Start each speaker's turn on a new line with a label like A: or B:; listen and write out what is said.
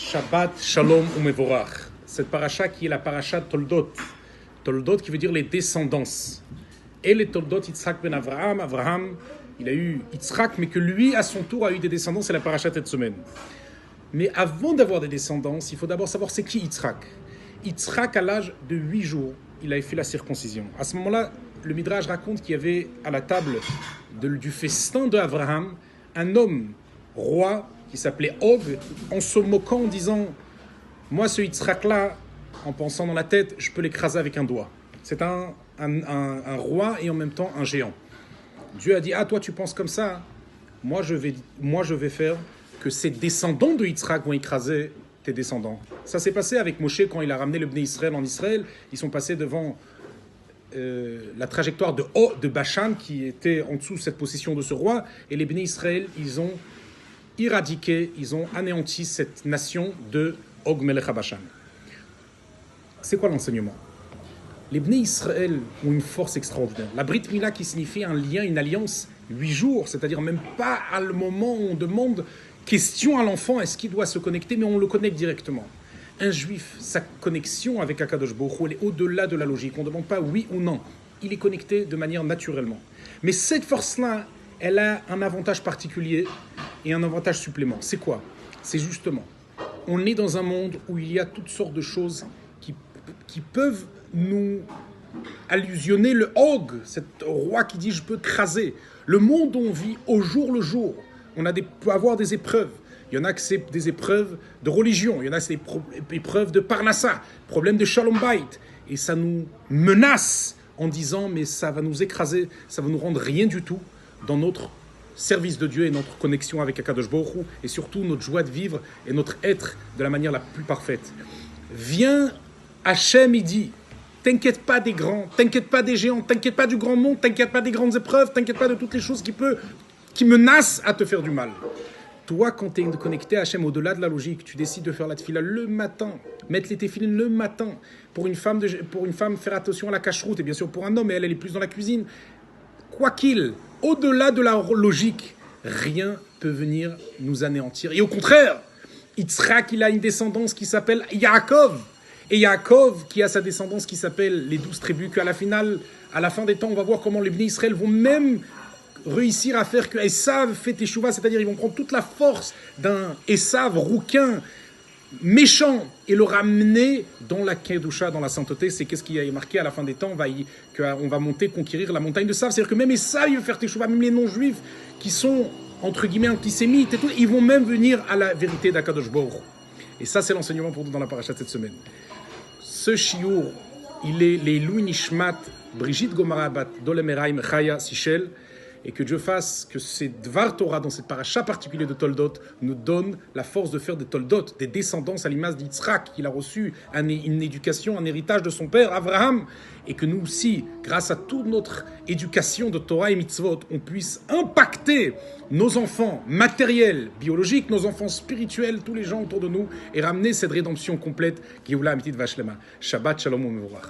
A: Shabbat Shalom Umevorach. Cette paracha qui est la paracha Toldot. Toldot qui veut dire les descendances. Et les Toldot Yitzhak ben Avraham. Avraham, il a eu Yitzhak, mais que lui, à son tour, a eu des descendants. C'est la paracha de cette semaine. Mais avant d'avoir des descendances, il faut d'abord savoir c'est qui Yitzhak. Yitzhak, à l'âge de 8 jours, il avait fait la circoncision. À ce moment-là, le Midrash raconte qu'il y avait à la table du festin d'Avraham un homme roi qui s'appelait Og, en se moquant, en disant « Moi, ce Yitzhak-là, en pensant dans la tête, je peux l'écraser avec un doigt. » C'est un roi et en même temps un géant. Dieu a dit « Ah, toi, tu penses comme ça? Moi, je vais faire que ces descendants de Yitzhak vont écraser tes descendants. » Ça s'est passé avec Moshe quand il a ramené le Bnei Israël en Israël. Ils sont passés devant la trajectoire de Bashan qui était en dessous de cette possession de ce roi. Et les Bnei Israël, ils ont éradiqué, ils ont anéanti cette nation de Og Melech HaBashan. C'est quoi l'enseignement? Les Bnei Israël ont une force extraordinaire. La Brit Mila qui signifie un lien, une alliance, 8 jours, c'est-à-dire même pas à le moment où on demande question à l'enfant, est-ce qu'il doit se connecter, mais on le connecte directement. Un juif, sa connexion avec Akadosh Baruch Hu, elle est au-delà de la logique. On ne demande pas oui ou non. Il est connecté de manière naturellement. Mais cette force-là, elle a un avantage particulier et un avantage supplément. C'est quoi? C'est justement, on est dans un monde où il y a toutes sortes de choses qui peuvent nous allusionner le Og, cet roi qui dit « je peux craser ». Le monde où on vit au jour le jour, on peut avoir des épreuves. Il y en a que c'est des épreuves de religion, il y en a c'est des épreuves de parnassa, problème de shalom bayit. Et ça nous menace en disant « mais ça va nous écraser, ça va nous rendre rien du tout dans notre service de Dieu et notre connexion avec Akadosh Baruch Hu et surtout notre joie de vivre et notre être de la manière la plus parfaite. » Viens, Hachem, il dit « t'inquiète pas des grands, t'inquiète pas des géants, t'inquiète pas du grand monde, t'inquiète pas des grandes épreuves, t'inquiète pas de toutes les choses qui menacent à te faire du mal. » Toi, quand tu es connecté à Hachem au-delà de la logique, tu décides de faire la tefila le matin, mettre les téfilines le matin. Pour une femme, faire attention à la cacheroute, et bien sûr pour un homme, elle est plus dans la cuisine. Quoi qu'il, au-delà de la logique, rien peut venir nous anéantir. Et au contraire, Yitzhak, il a une descendance qui s'appelle Yaakov. Et Yaakov, qui a sa descendance qui s'appelle les 12 tribus, qu'à la fin des temps, on va voir comment les Bnei Israël vont même réussir à faire que Esav fait teshuva, c'est-à-dire ils vont prendre toute la force d'un Esav rouquin, méchant, et le ramener dans la Kedusha, dans la sainteté. C'est qu'est-ce qui est marqué à la fin des temps, qu'on va monter, conquérir la montagne de Sav. C'est-à-dire que même Esav, il veut faire teshuva, même les non-juifs qui sont, entre guillemets, antisémites et tout, ils vont même venir à la vérité d'Akadosh Baruch Hu. Et ça, c'est l'enseignement pour nous dans la paracha de cette semaine. Ce shiur, il est les Louis Nishmat, Brigitte Gomarabat, Dolemeraim, Chaya, Sichel, et que Dieu fasse que ces Dvar Torah dans cette paracha particulière de Toldot nous donne la force de faire des Toldot, des descendances à l'image d'Yitzhak, qu'il a reçu une éducation, un héritage de son père, Avraham, et que nous aussi, grâce à toute notre éducation de Torah et Mitzvot, on puisse impacter nos enfants matériels, biologiques, nos enfants spirituels, tous les gens autour de nous, et ramener cette rédemption complète, Geoula Amitit Vashlema. Shabbat Shalom Umevorach.